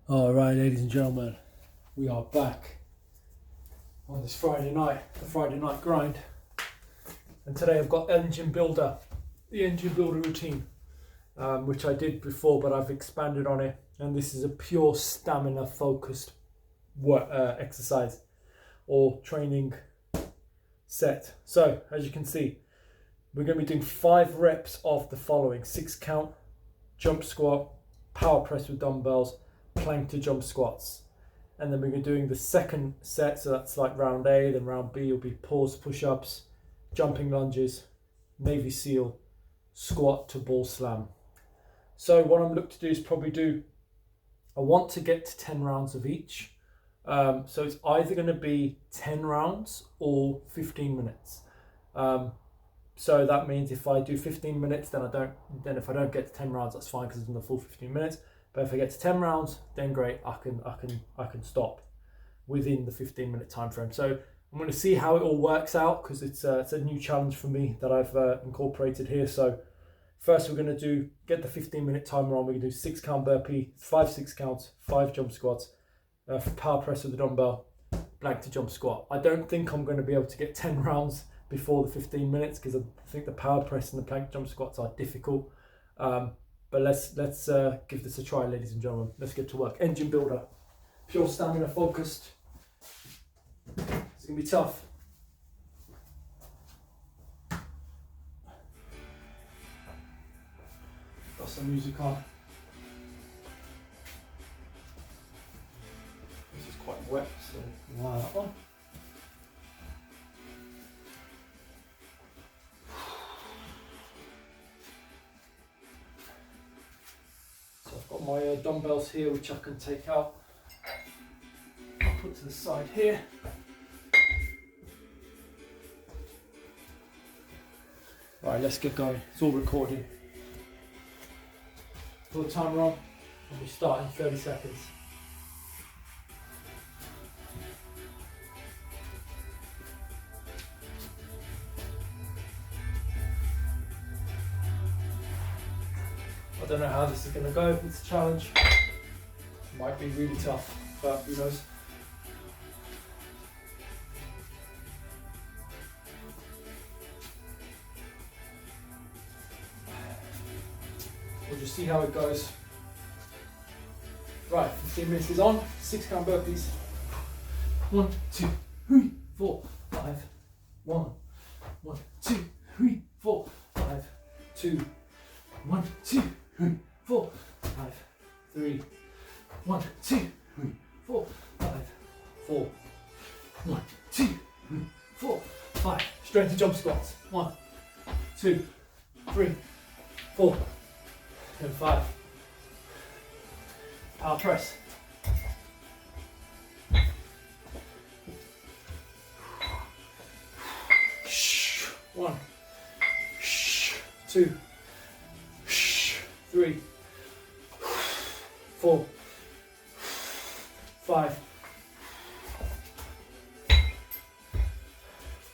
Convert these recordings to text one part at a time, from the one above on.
All right, ladies and gentlemen, we are back on this Friday night, the Friday night grind. And today I've got the engine builder routine, which I did before, but I've expanded on it. And this is a pure stamina focused exercise or training set. So as you can see, we're going to be doing 5 reps of the following: 6 count, jump squat, power press with dumbbells, plank to jump squats. And then we're doing the second set, so that's like round A. Then round B will be pause push-ups, jumping lunges, Navy SEAL, squat to ball slam. So what I'm looking to do is I want to get to 10 rounds of each. So it's either going to be 10 rounds or 15 minutes. So that means if I do 15 minutes, then if I don't get to 10 rounds, that's fine because it's in the full 15 minutes. But if I get to 10 rounds, then great, I can stop within the 15-minute time frame. So I'm going to see how it all works out, because it's a new challenge for me that I've incorporated here. So first we're going to get the 15-minute timer on. We're going to do 6 count burpee, 5 6 counts, 5 jump squats, power press with the dumbbell, plank to jump squat. I don't think I'm going to be able to get 10 rounds before the 15 minutes because I think the power press and the plank jump squats are difficult. But let's give this a try, ladies and gentlemen. Let's get to work. Engine builder, pure stamina focused. It's gonna be tough. Got some music on. This is quite wet, so allow that one. Got my dumbbells here, which I can take out. I'll put to the side here. Right, let's get going. It's all recording. Put the timer on, and we start in 30 seconds. I don't know how this is going to go. It's a challenge. It might be really tough, but who knows. We'll just see how it goes. Right, 15 minutes is on. 6 count burpees. 1, 2, 3, 4, 5. 1, 2, 3, 4, 5. 2, 1, 2, 3, 4, 5, 3, 1, 2, 3, 4, 5, 4, 1, 2, 3, 4, 5. Straight to jump squats. 1, 2, 3, 4, and 5. Power press. 1, 2, 3, 4, 5.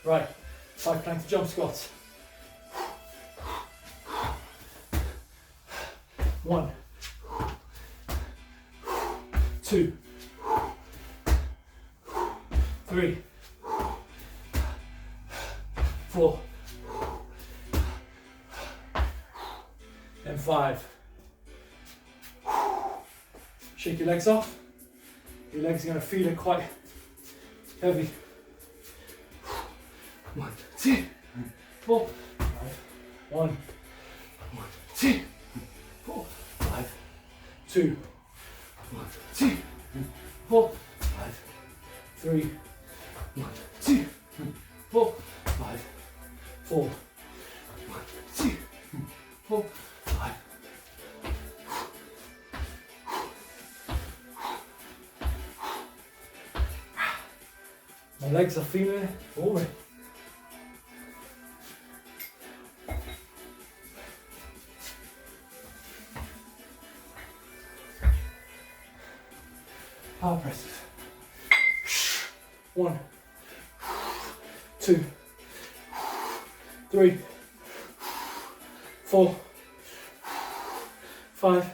Right, 5 plank jump squats. 1, 2, 3, 4, and 5. Shake your legs off. Your legs are going to feel it quite heavy. 1, 2, 4, 5. 1, 2, 4, 5. 2, 1, 2, 4, 5. 3, 1, 2, 4, 5. 4, 1, 2, 4, 5. My legs are feeling it already. Power presses. 1, 2, 3, 4, 5.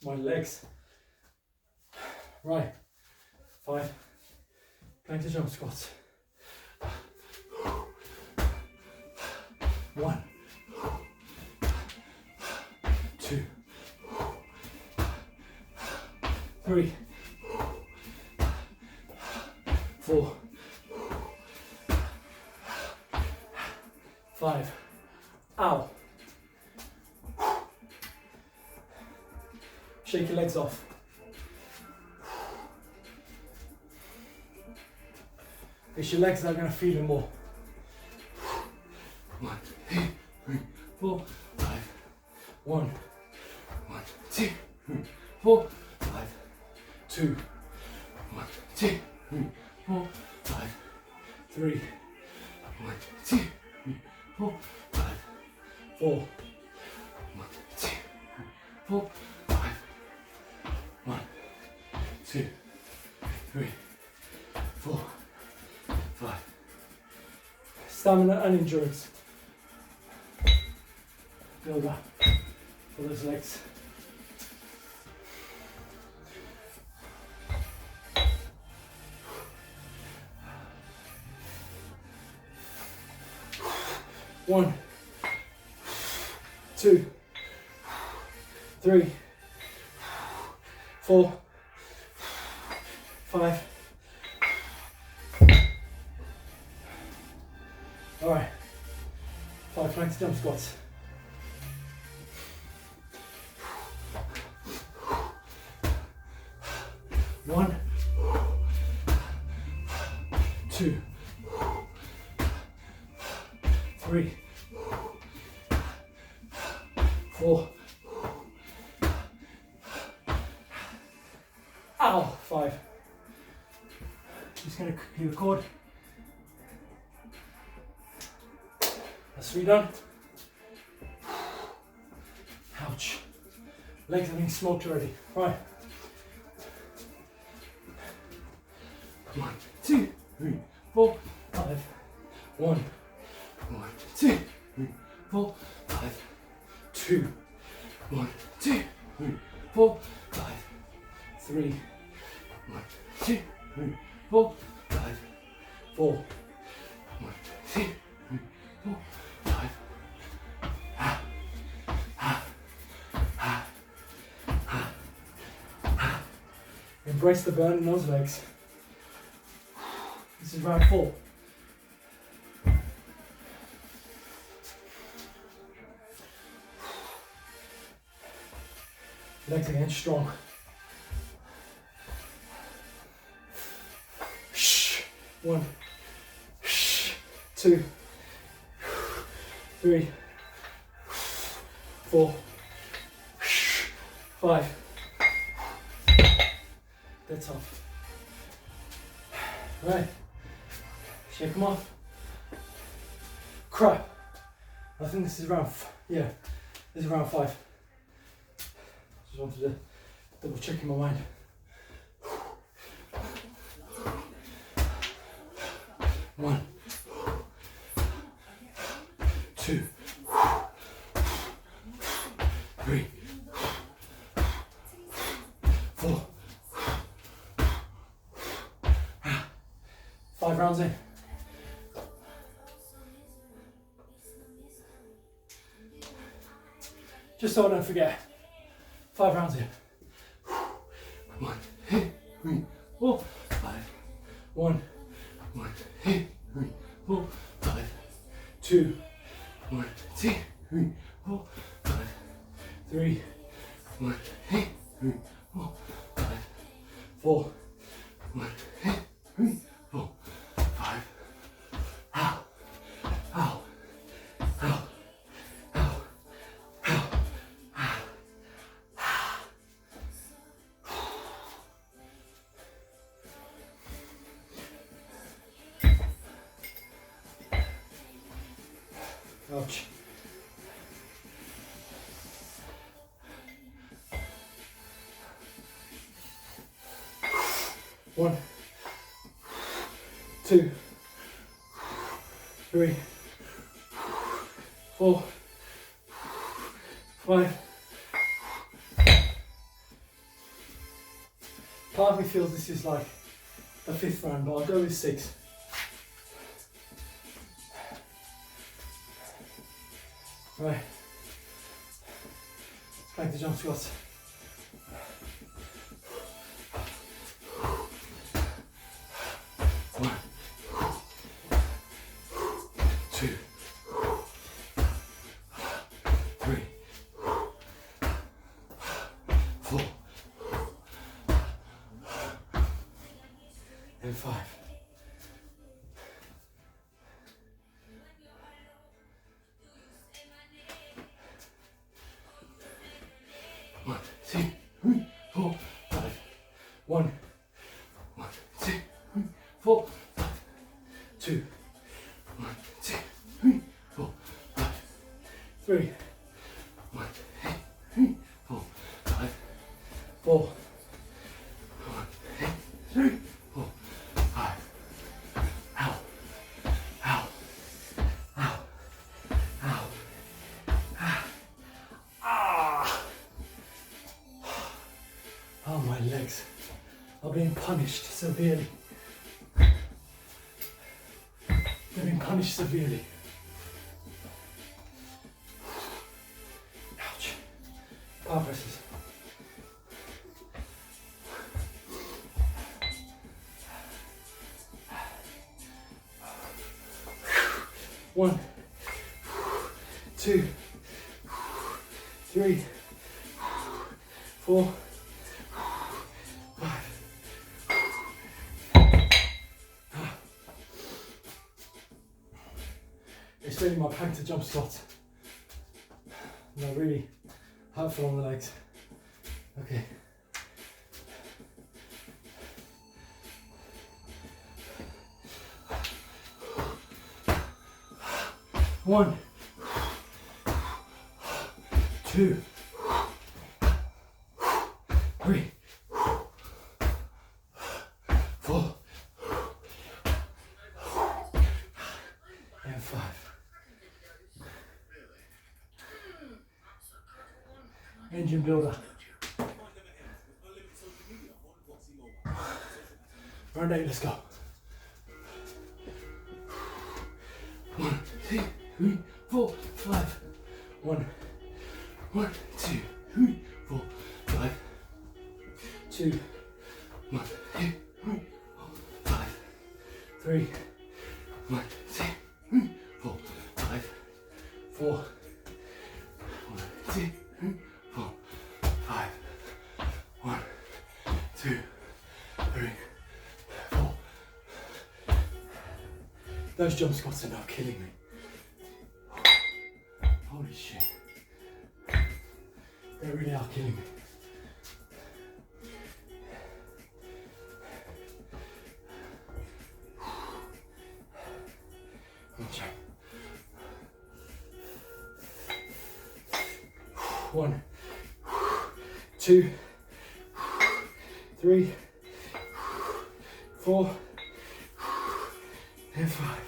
my legs. Right, 5 plank to jump squats. 1, 2, 3, 4, 5. Ow. Shake your legs off. It's your legs that are going to feel it more. 1, 2, 3, 4, 5. 1, 2, 3, 4, 5. 2, 1, 2, 3, 4, 5. 3, 1, 2, 3, 4, 5. 4, 1, 2, 3, 4, 5. 1, 2, 3, 4, 5. Stamina and endurance. Build up for those legs. One, 2, 3, 4, 5. All right, 5 plank to jump squats. One, 2, 3, 4. Ow, 5. Just going to quickly record. That's 3 done. Ouch. Legs are being smoked already. Right. 1, 2, 3, 4, 5. 1, 2, 3, 4, 5. 2, 1, 2, 3, 4, 5. 3, 1, 2, 3, 4, 5. 4, 1, 2, 3, 4, 5. Embrace the burn in those legs. This is round 4. Legs again strong. 1, 2, 3, 4, 5. That's off. Right. Shake them off. Crap. I think this is round, this is round 5. Just wanted to double check in my mind. One, 2, 3, 4. 5 rounds in. Just so I don't forget. 5 rounds in. 1, 2, 3, 4, 5. 1, 2, 3, 4, 5. 2, 1, 2, 3, 4, 5. 3, 1, 2, 3, 4, 5. 4, 1, 2, 3, 4, 5. Ow, ow, ow, ow, ow, ouch. One, 2, 3, 4, 5. feels this is like the 5th round, but I'll go with 6. Right. Back to jump squats. 1, 2, 3, 4, and 5. One, two, 3, 4, 5. 1, 2, 3, 4, 5. 2, 1, 2, 3, 4, 5. 3, 1, 2, 3, 4, 5. 4, 1, 2, 3, 4, 5. Ow, ow, ow, ow, ah. Oh, my legs are being punished severely. They're being punished severely. Ouch. Power presses. One, 2, 3, 4, 5. It's really my plank to jump squats. And they're really hurtful on the legs. Okay. One, 2, 3, 4, and 5. Engine builder. Round 8, let's go. 1, 2, 3, 4, 5. 1, 1, 2, 3, 4, 5. 2, 1, 2, 3, 4, 5. 3, 1, 2, 3, 4, 5. 4, 1, 2, 3, 4, 5. 1, 2, 3, 4. Those jump squats are now killing me. Holy shit. They really are killing me. Okay. 1, 2, 3, 4, and 5.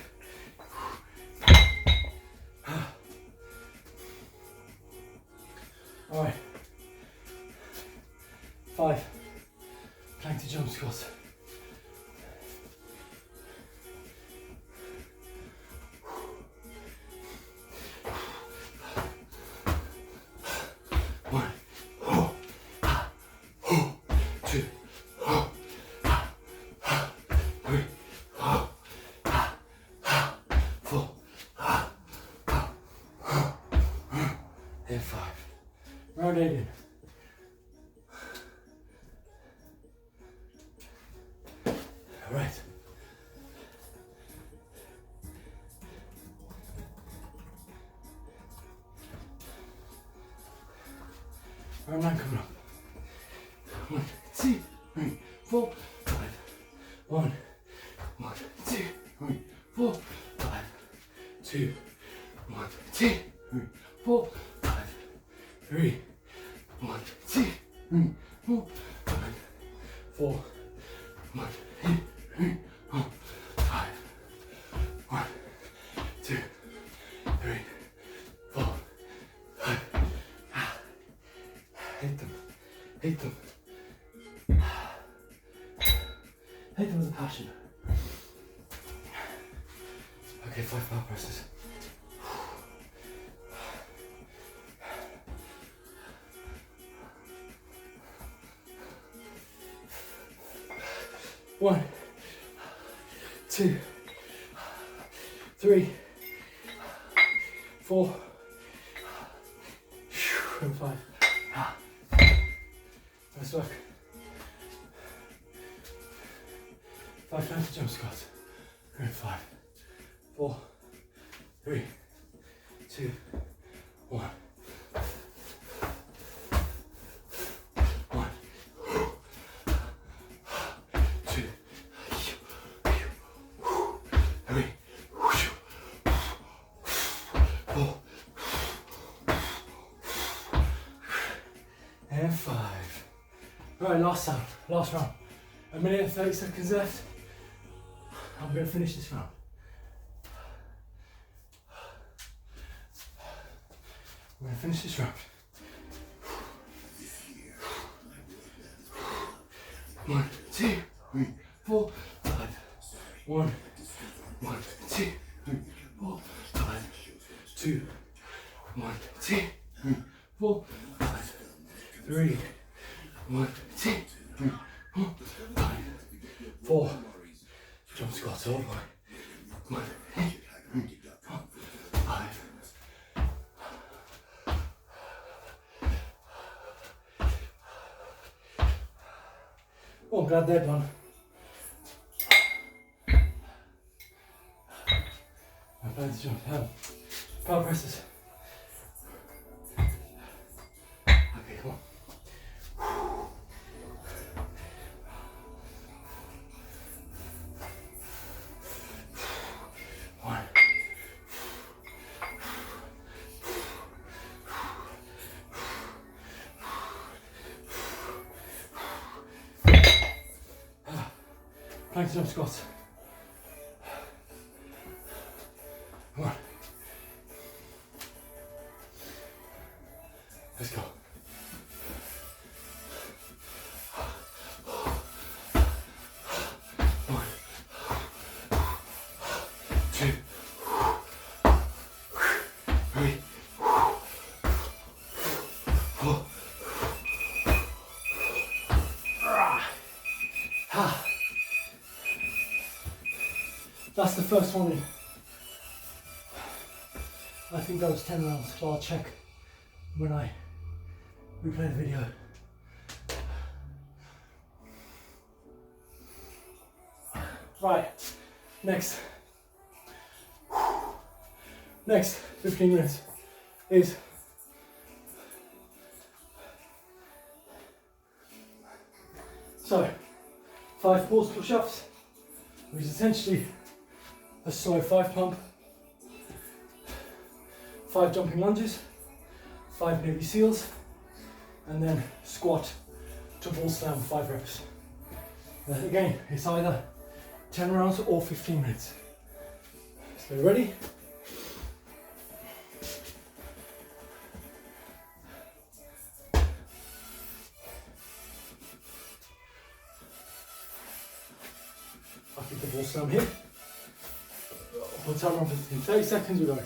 All right. 5. Plank to jump squats. And 5. Round 8 in. All right. Round 9 coming up. 1, 2, 3, 4, 5. 1, 2, 3, 4, 5. 2, 1, 2, 3, 4, 5. 3, 1, 2, 3, 4, 5. 4, 1, 2, 3, 4, 5. 1, 2, 3, 4, 5. Hit them. Hit them. Hit them with a passion. Okay, 5 power presses. One, 2, 3, 4, and 5. Nice work. 5 times jump squats. And 5, 4, 3, 2, 1. 1, 2, 3, 4, and 5. Right, last round. 1 minute and 30 seconds left. I'm going to finish this round. I'm going to finish this round. 1, 2, 3, 4, 5. 1, 2, 3, 4, 5. 2, 1, 2, 3, 4, 5. 3, 1, 2, 3, 4, 5. 4. Jump squats all the way. 1, 2, 3, 4, 5. Oh, I'm glad they're done. I'm glad to jump. Power presses. Okay, come on. Plank jump squats. Come on. Let's go. One, 2, 3, 4. That's the first one in. I think that was 10 rounds, but I'll check when I replay the video. Right, next 15 minutes is so 5 pause push-ups, which is essentially a slow 5 pump, 5 jumping lunges, 5 Navy SEALs, and then squat to ball slam 5 reps. And again, it's either 10 rounds or 15 minutes. So ready? I'll keep the ball slam here. We'll time on 15, 30 seconds, we're going.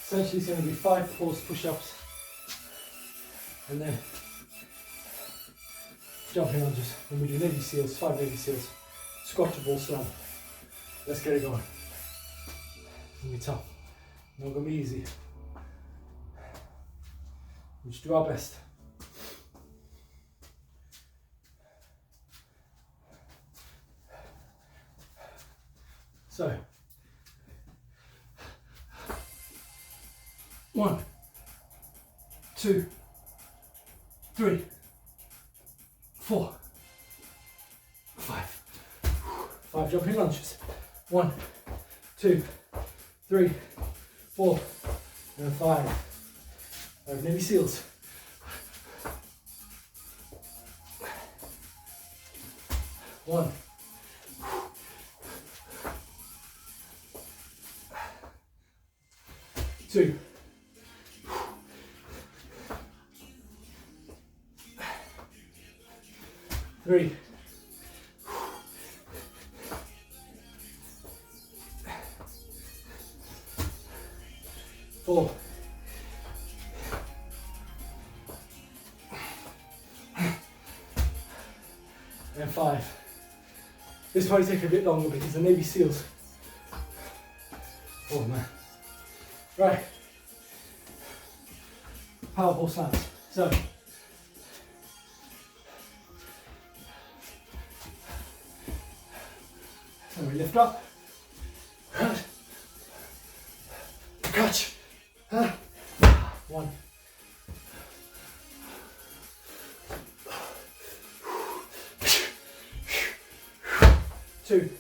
Essentially it's going to be 5 pause push-ups and then jumping lunges. Then we do Navy SEALs, 5 Navy SEAls, squat to ball slam. Let's get it going. It's going to be tough, not going to be easy. We should do our best. So, 1, 2, 3, 4, 5. 5 jumping lunges. 1, 2, 3, 4, and 5. 5 Navy SEALs. 1, 2, 3, 3, 4, and 5. This probably take a bit longer because the Navy SEALs. Oh man. Right. Powerball slams. So we lift up. Catch. 1. 2.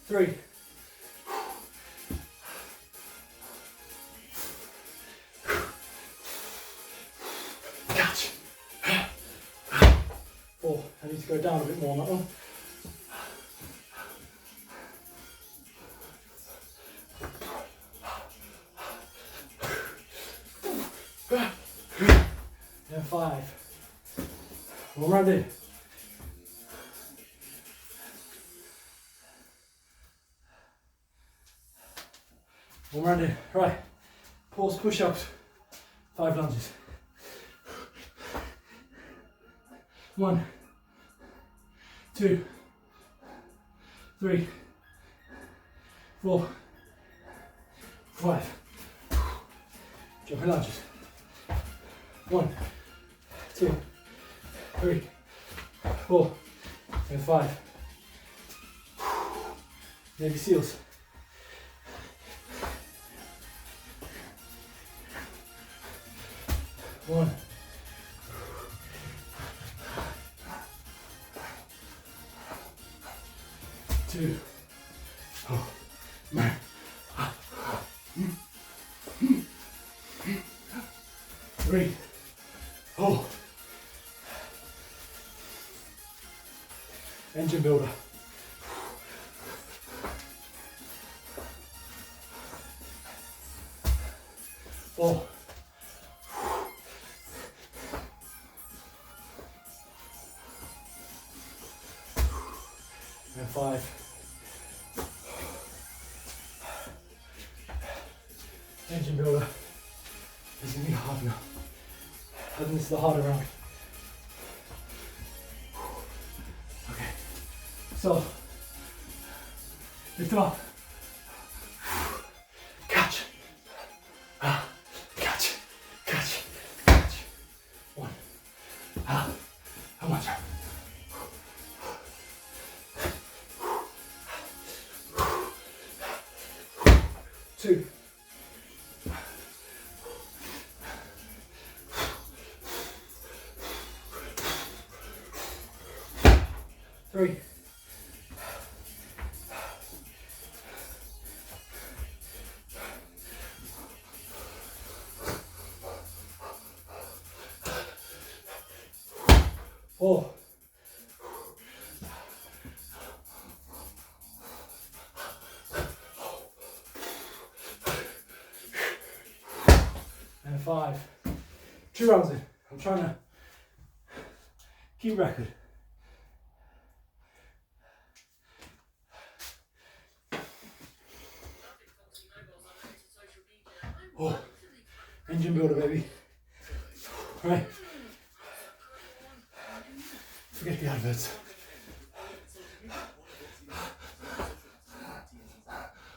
3. 4. I need to go down a bit more on that one. 5. One round in. One round in. Right. Pause push-ups. 5 lunges. 1, 2, 3, 4, 5. Jumping lunges. 1, 2, 3, 4, and 5. Navy SEALs. 1, 2, oh man, 3, oh, engine builder. 4, and 5. Engine builder is going to be hard now. I think this is the harder round. Okay, so lift it up. Catch. Catch. Catch. Catch. 1. And 1 time. 2. 3. 4. And 5. 2 rounds in. I'm trying to keep record. Oh, engine builder, baby. Right. Forget the adverts.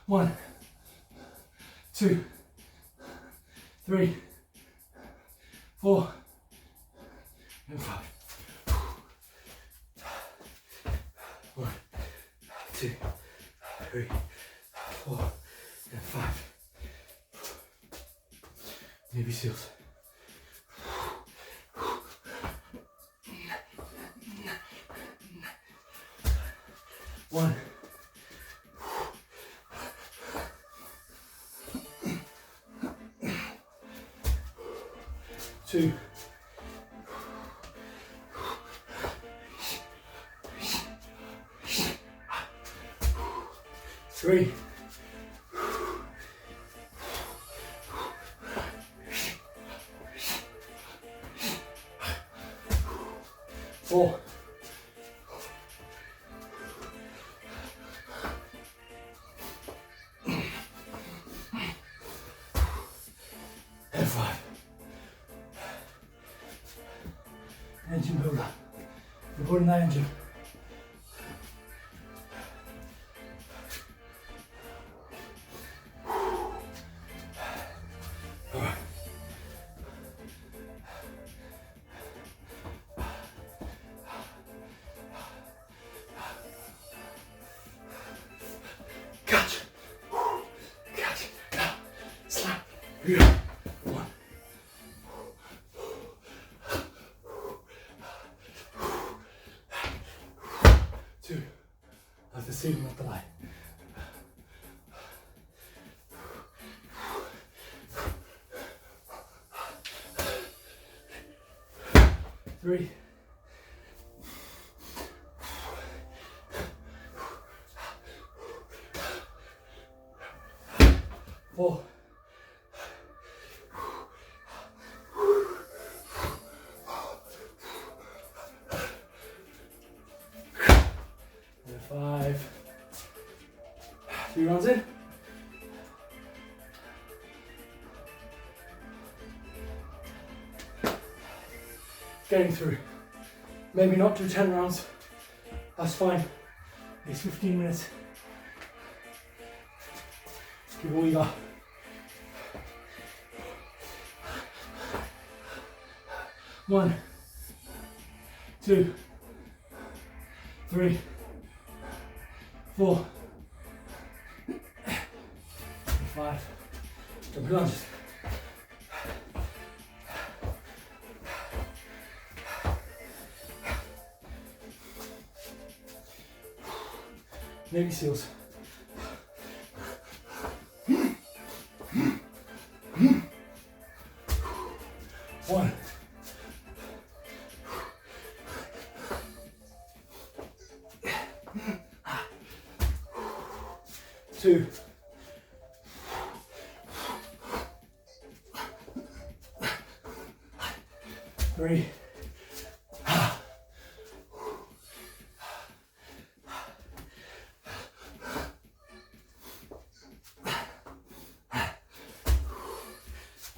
1, 2, 3, 4, and 5. 1, 2, 3, 4, and 5. Navy SEALs. 1, 2, 3, 4, and 5. Engine builder. We're putting that engine. Alright. Catch. Catch. Now. Slap. Yeah. 1. 2. That's the ceiling of the light. 3. 4. 5. 3 rounds in. Getting through. Maybe not do 10 rounds. That's fine. It's 15 minutes. Give all you got. 1, 2, 3, 4, 5. Double lunges. Navy SEALs. 1, 2, 3,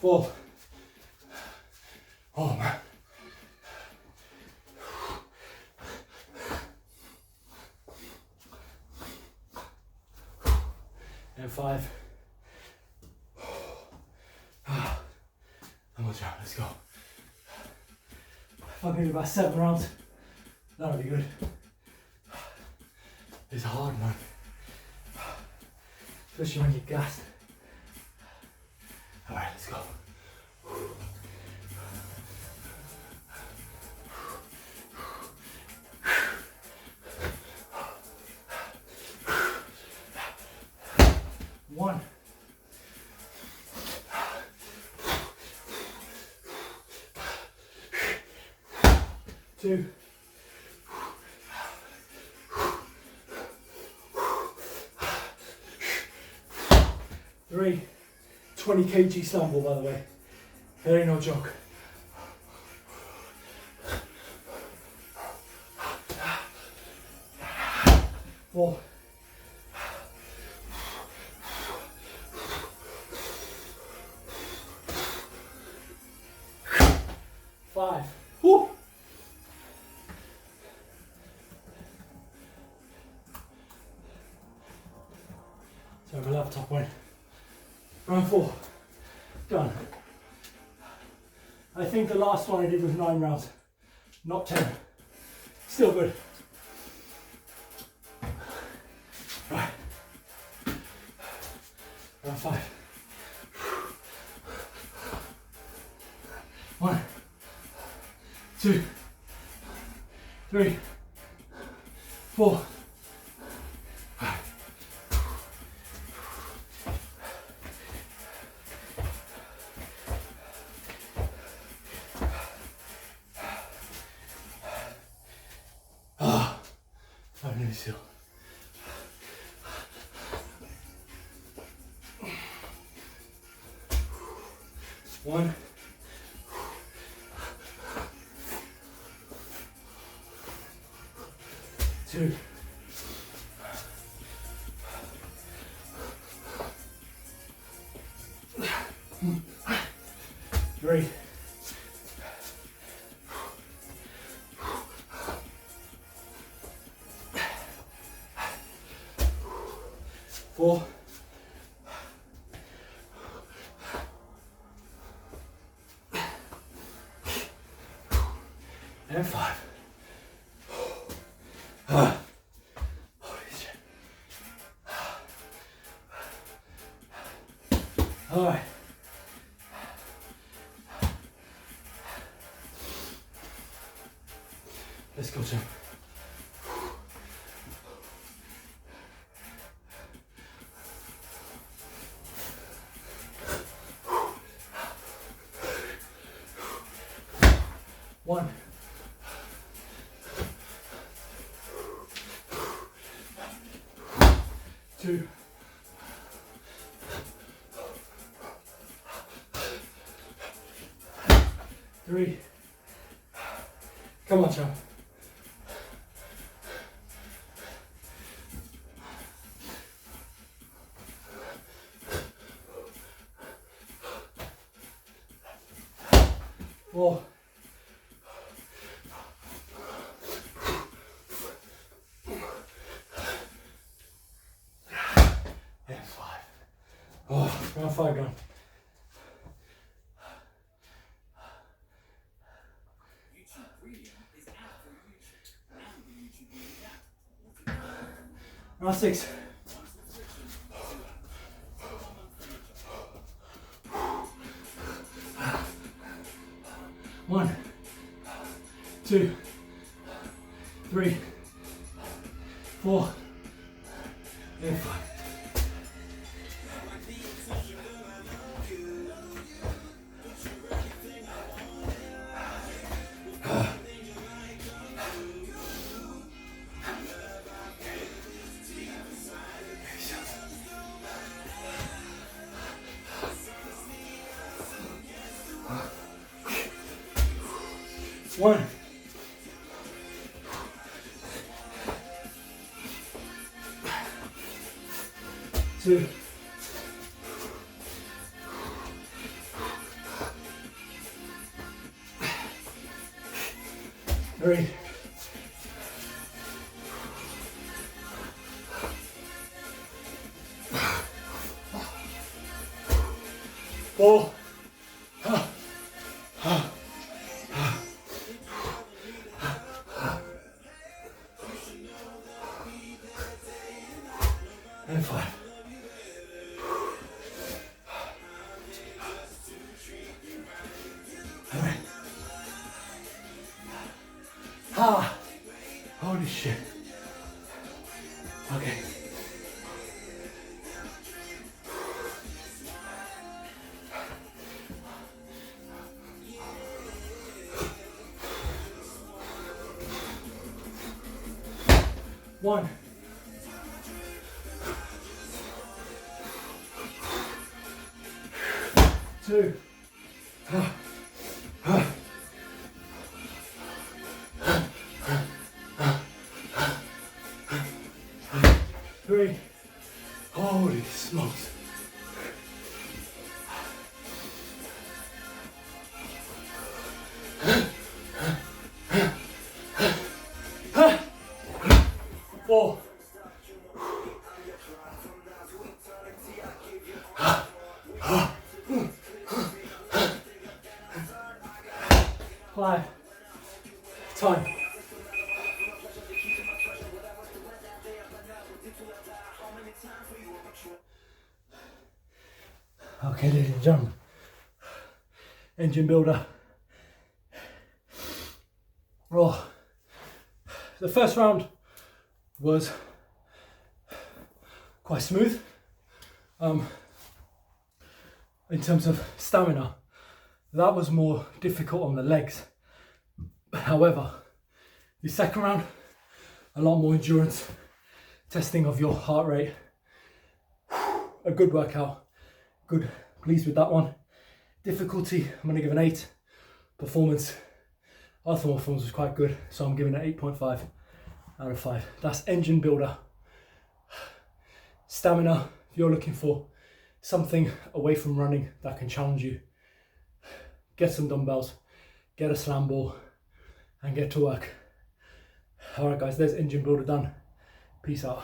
4. Oh man. 5. One more job, let's go. If I can do about 7 rounds, that'll be good. It's hard, man. Especially when you're gassed. Alright, let's go. 1, 2, 3. 20 kg slam ball, by the way. That ain't no joke. 4. 5. Woo. Sorry, my laptop went. Round 4. Done. I think the last one I did was 9 rounds, not 10. Still good. Right. Round 5. 1, 2, 3, 4, 5. I'm nearly still. 1, 2, 3, 4, and 5. Holy shit. All right. Let's go, Tim. One. 2. 3. Come on, champ. 4. 5. Oh, round 5 gone. Round 6. 1, 2, 3, 4, and 5. One, 2, 3, 4, and 5. All right. Ah, holy shit. Okay. One. 2, 3, holy smokes. 4, 5. Time. Okay, ladies and gentlemen, engine builder. Oh, the first round was quite smooth in terms of stamina. That was more difficult on the legs. However, the second round, a lot more endurance, testing of your heart rate. A good workout, good, pleased with that one. Difficulty, I'm going to give an 8. Performance, I thought performance was quite good, so I'm giving it 8.5. out of 5. That's engine builder. Stamina, if you're looking for something away from running that can challenge you, get some dumbbells, get a slam ball, and get to work. Alright guys, there's engine builder done. Peace out.